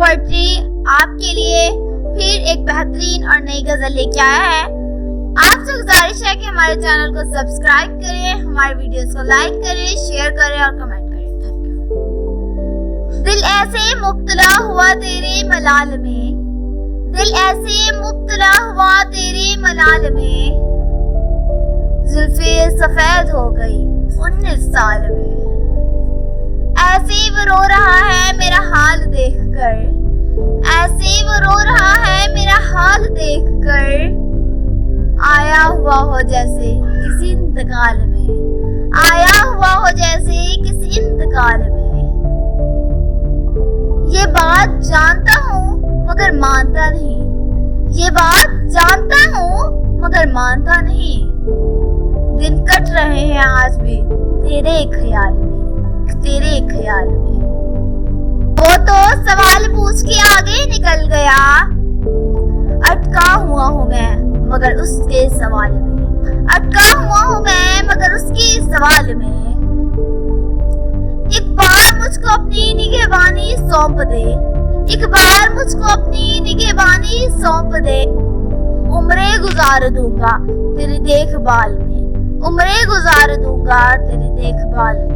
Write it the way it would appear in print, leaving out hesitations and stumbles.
Poetry आपके लिए फिर एक बेहतरीन और नई गजल लेके आया है। आपसे गुजारिश है कि हमारे चैनल को सब्सक्राइब करें, हमारे वीडियोस को लाइक करें, शेयर करें और कमेंट करें। Thank you. दिल ऐसे मुब्तला हुआ तेरे मलाल में, दिल ऐसे मुब्तला हुआ तेरे मलाल में, जुल्फे सफेद हो गई 19 साल में। ऐसे वो रो रहा है मेरा हाल देखकर, ऐसे वो रो रहा है मेरा हाल देखकर, आया हुआ हो जैसे किसी इंतकाल में, आया हुआ हो जैसे किसी इंतकाल में। ये बात जानता हूँ मगर मानता नहीं, ये बात जानता हूँ मगर मानता नहीं। दिन कट रहे हैं आज भी तेरे ख्याल में, तेरे ख्याल में। वो तो सवाल पूछ के आगे निकल गया, अटका हुआ हूँ मैं मगर उसके सवाल में, अटका हुआ हूँ मैं मगर उसके सवाल में। एक बार मुझको अपनी निगहबानी सौंप दे, एक बार मुझको अपनी निगहबानी सौंप दे। उम्रें गुजार दूंगा तेरी देखभाल में, उम्रें गुजार दूंगा तेरी देखभाल में।